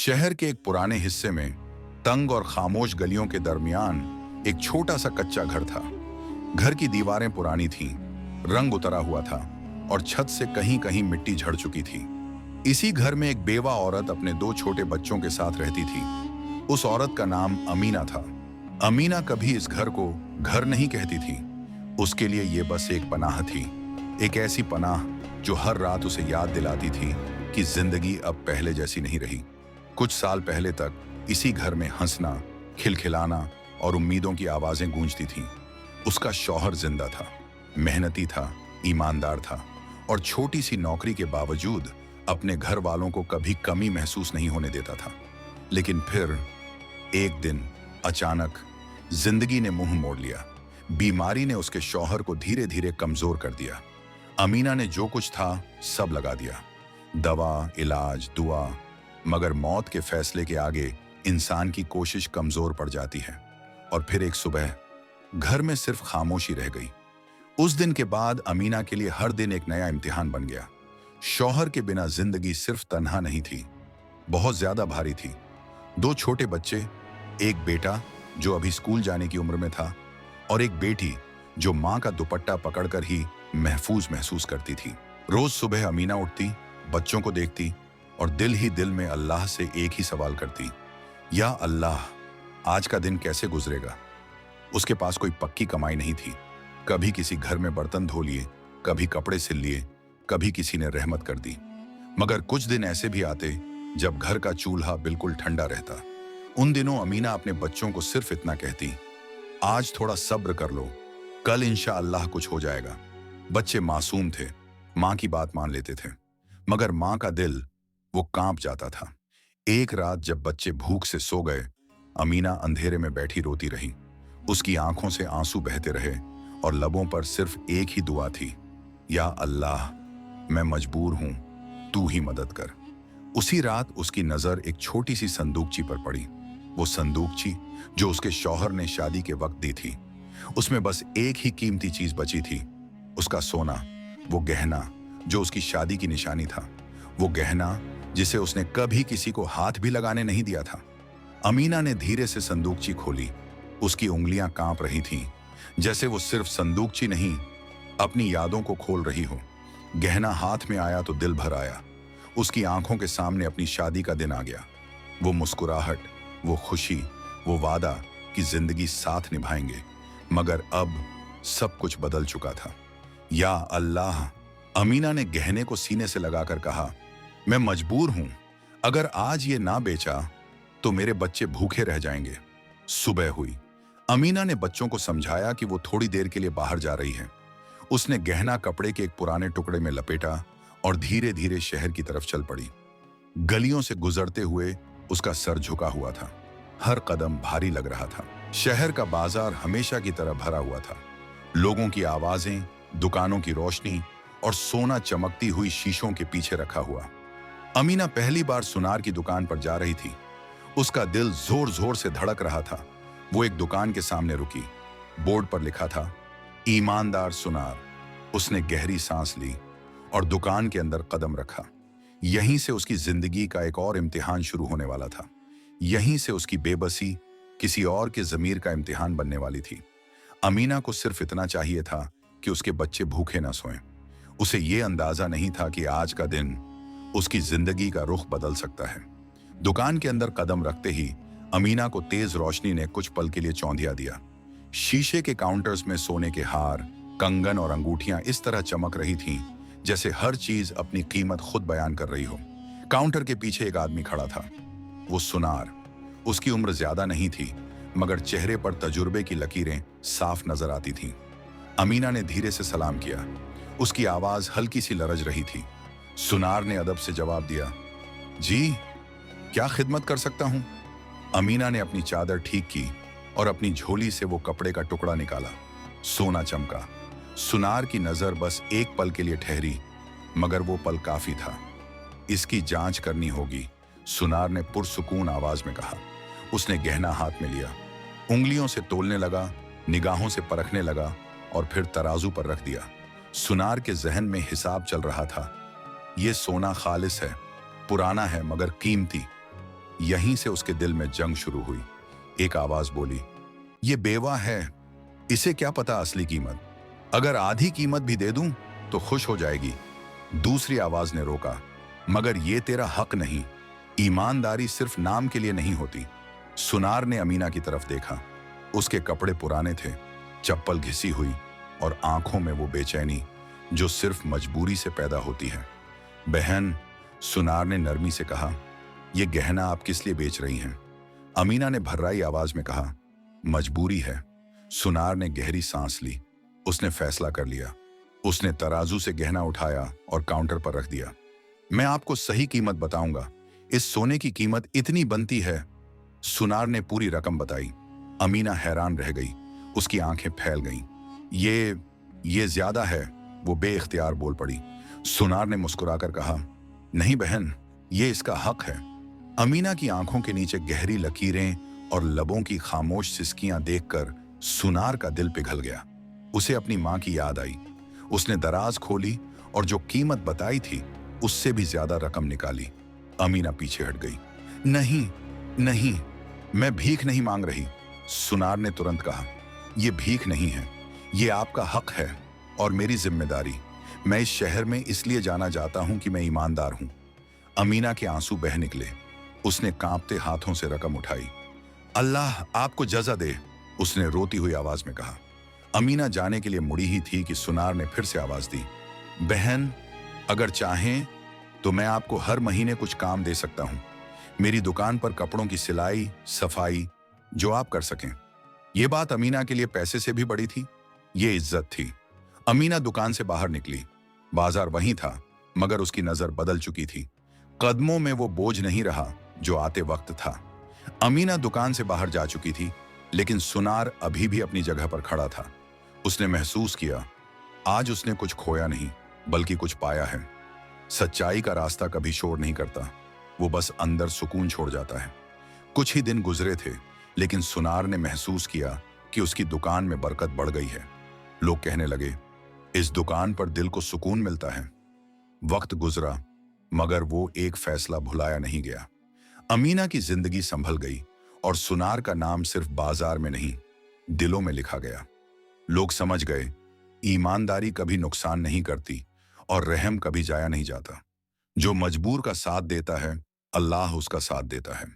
शहर के एक पुराने हिस्से में तंग और खामोश गलियों के दरमियान एक छोटा सा कच्चा घर था। घर की दीवारें पुरानी थीं, रंग उतरा हुआ था और छत से कहीं कहीं मिट्टी झड़ चुकी थी। इसी घर में एक बेवा औरत अपने 2 छोटे बच्चों के साथ रहती थी। उस औरत का नाम अमीना था। अमीना कभी इस घर को घर नहीं कहती थी। उसके लिए ये बस एक पनाह थी, एक ऐसी पनाह जो हर रात उसे याद दिलाती थी कि जिंदगी अब पहले जैसी नहीं रही। कुछ साल पहले तक इसी घर में हंसना, खिलखिलाना और उम्मीदों की आवाजें गूंजती थीं। उसका शौहर जिंदा था, मेहनती था, ईमानदार था और छोटी सी नौकरी के बावजूद अपने घर वालों को कभी कमी महसूस नहीं होने देता था। लेकिन फिर एक दिन अचानक जिंदगी ने मुंह मोड़ लिया। बीमारी ने उसके शौहर को धीरे धीरे कमजोर कर दिया। अमीना ने जो कुछ था सब लगा दिया, दवा, इलाज, दुआ, मगर मौत के फैसले के आगे इंसान की कोशिश कमजोर पड़ जाती है। और फिर एक सुबह घर में सिर्फ खामोशी रह गई। उस दिन के बाद अमीना के लिए हर दिन एक नया इम्तिहान बन गया। शौहर के बिना जिंदगी सिर्फ तन्हा नहीं थी, बहुत ज्यादा भारी थी। 2 छोटे बच्चे, एक बेटा जो अभी स्कूल जाने की उम्र में था और एक बेटी जो मां का दुपट्टा पकड़कर ही महसूस करती थी। रोज सुबह अमीना उठती, बच्चों को देखती और दिल ही दिल में अल्लाह से एक ही सवाल करती, या अल्लाह, आज का दिन कैसे गुजरेगा। उसके पास कोई पक्की कमाई नहीं थी। कभी किसी घर में बर्तन धो लिए, कभी कपड़े सिल लिए, कभी किसी ने रहमत कर दी। मगर कुछ दिन ऐसे भी आते जब घर का चूल्हा बिल्कुल ठंडा रहता। उन दिनों अमीना अपने बच्चों को सिर्फ इतना कहती, आज थोड़ा सब्र कर लो, कल इंशाअल्लाह कुछ हो जाएगा। बच्चे मासूम थे, मां की बात मान लेते थे, मगर मां का दिल वो कांप जाता था। एक रात जब बच्चे भूख से सो गए, अमीना अंधेरे में बैठी रोती रही। उसकी आंखों से आंसू बहते रहे और लबों पर सिर्फ एक ही दुआ थी, या अल्लाह, मैं मजबूर हूं, तू ही मदद कर। उसी रात उसकी नजर एक छोटी सी संदूकची पर पड़ी। वो संदूकची जो उसके शौहर ने शादी के वक्त दी थी। उसमें बस एक ही कीमती चीज बची थी, उसका सोना, वो गहना जो उसकी शादी की निशानी था, वो गहना जिसे उसने कभी किसी को हाथ भी लगाने नहीं दिया था। अमीना ने धीरे से संदूकची खोली। उसकी उंगलियां कांप रही थीं, जैसे वो सिर्फ संदूकची नहीं, अपनी यादों को खोल रही हो। गहना हाथ में आया तो दिल भर आया। उसकी आंखों के सामने अपनी शादी का दिन आ गया। वो मुस्कुराहट, वो खुशी, वो वादा कि जिंदगी साथ निभाएंगे। मगर अब सब कुछ बदल चुका था। या अल्लाह, अमीना ने गहने को सीने से लगाकर कहा, मैं मजबूर हूं, अगर आज ये ना बेचा तो मेरे बच्चे भूखे रह जाएंगे। सुबह हुई। अमीना ने बच्चों को समझाया कि वो थोड़ी देर के लिए बाहर जा रही है। उसने गहना कपड़े के एक पुराने टुकड़े में लपेटा और धीरे धीरे शहर की तरफ चल पड़ी। गलियों से गुजरते हुए उसका सर झुका हुआ था, हर कदम भारी लग रहा था। शहर का बाजार हमेशा की तरह भरा हुआ था, लोगों की आवाजें, दुकानों की रोशनी और सोना चमकती हुई शीशों के पीछे रखा हुआ। अमीना पहली बार सुनार की दुकान पर जा रही थी। उसका दिल जोर जोर से धड़क रहा था। वो एक दुकान के सामने रुकी। बोर्ड पर लिखा था, ईमानदार सुनार। उसने गहरी सांस ली और दुकान के अंदर कदम रखा। यहीं से उसकी जिंदगी का एक और इम्तिहान शुरू होने वाला था। यहीं से उसकी बेबसी किसी और के ज़मीर का इम्तिहान बनने वाली थी। अमीना को सिर्फ इतना चाहिए था कि उसके बच्चे भूखे ना सोएं। उसे ये अंदाजा नहीं था कि आज का दिन उसकी जिंदगी का रुख बदल सकता है। दुकान के अंदर कदम रखते ही अमीना को तेज रोशनी ने कुछ पल के लिए चौंधिया दिया। शीशे के काउंटर्स में सोने के हार, कंगन और अंगूठियां इस तरह चमक रही थीं जैसे हर चीज अपनी कीमत खुद बयान कर रही हो। काउंटर के पीछे एक आदमी खड़ा था, वो सुनार। उसकी उम्र ज्यादा नहीं थी, मगर चेहरे पर तजुर्बे की लकीरें साफ नजर आती थीं। अमीना ने धीरे से सलाम किया। उसकी आवाज हल्की सी लरज रही थी। सुनार ने अदब से जवाब दिया, जी, क्या खिदमत कर सकता हूं? अमीना ने अपनी चादर ठीक की और अपनी झोली से वो कपड़े का टुकड़ा निकाला। सोना चमका। सुनार की नजर बस एक पल के लिए ठहरी, मगर वो पल काफी था। इसकी जांच करनी होगी, सुनार ने पुरसुकून आवाज में कहा। उसने गहना हाथ में लिया, उंगलियों से तोलने लगा, निगाहों से परखने लगा और फिर तराजू पर रख दिया। सुनार के जहन में हिसाब चल रहा था, ये सोना खालिस है, पुराना है मगर कीमती। यहीं से उसके दिल में जंग शुरू हुई। एक आवाज बोली, ये बेवा है, इसे क्या पता असली कीमत, अगर आधी कीमत भी दे दूं तो खुश हो जाएगी। दूसरी आवाज ने रोका, मगर ये तेरा हक नहीं, ईमानदारी सिर्फ नाम के लिए नहीं होती। सुनार ने अमीना की तरफ देखा। उसके कपड़े पुराने थे, चप्पल घिसी हुई और आंखों में वो बेचैनी जो सिर्फ मजबूरी से पैदा होती है। बहन, सुनार ने नरमी से कहा, यह गहना आप किस लिए बेच रही हैं? अमीना ने भर्राई आवाज में कहा, मजबूरी है। सुनार ने गहरी सांस ली। उसने फैसला कर लिया। उसने तराजू से गहना उठाया और काउंटर पर रख दिया। मैं आपको सही कीमत बताऊंगा, इस सोने की कीमत इतनी बनती है। सुनार ने पूरी रकम बताई। अमीना हैरान रह गई, उसकी आंखें फैल गईं। ये ज्यादा है, वो बेइख्तियार बोल पड़ी। सुनार ने मुस्कुराकर कहा, नहीं बहन, ये इसका हक है। अमीना की आंखों के नीचे गहरी लकीरें और लबों की खामोश सिसकियां देखकर सुनार का दिल पिघल गया। उसे अपनी मां की याद आई। उसने दराज खोली और जो कीमत बताई थी उससे भी ज्यादा रकम निकाली। अमीना पीछे हट गई। नहीं नहीं, मैं भीख नहीं मांग रही। सुनार ने तुरंत कहा, यह भीख नहीं है, ये आपका हक है और मेरी जिम्मेदारी। मैं इस शहर में इसलिए जाना चाहता हूं कि मैं ईमानदार हूं। अमीना के आंसू बह निकले। उसने कांपते हाथों से रकम उठाई। अल्लाह आपको जजा दे, उसने रोती हुई आवाज में कहा। अमीना जाने के लिए मुड़ी ही थी कि सुनार ने फिर से आवाज दी, बहन, अगर चाहें तो मैं आपको हर महीने कुछ काम दे सकता हूं। मेरी दुकान पर कपड़ों की सिलाई, सफाई, जो आप कर सकें। यह बात अमीना के लिए पैसे से भी बड़ी थी। ये इज्जत थी। अमीना दुकान से बाहर निकली। बाजार वहीं था, मगर उसकी नजर बदल चुकी थी। कदमों में वो बोझ नहीं रहा जो आते वक्त था। अमीना दुकान से बाहर जा चुकी थी, लेकिन सुनार अभी भी अपनी जगह पर खड़ा था। उसने महसूस किया, आज उसने कुछ खोया नहीं, बल्कि कुछ पाया है। सच्चाई का रास्ता कभी शोर नहीं करता, वो बस अंदर सुकून छोड़ जाता है। कुछ ही दिन गुजरे थे, लेकिन सुनार ने महसूस किया कि उसकी दुकान में बरकत बढ़ गई है। लोग कहने लगे, इस दुकान पर दिल को सुकून मिलता है। वक्त गुजरा, मगर वो एक फैसला भुलाया नहीं गया। अमीना की जिंदगी संभल गई और सुनार का नाम सिर्फ बाजार में नहीं, दिलों में लिखा गया। लोग समझ गए, ईमानदारी कभी नुकसान नहीं करती और रहम कभी जाया नहीं जाता। जो मजबूर का साथ देता है, अल्लाह उसका साथ देता है।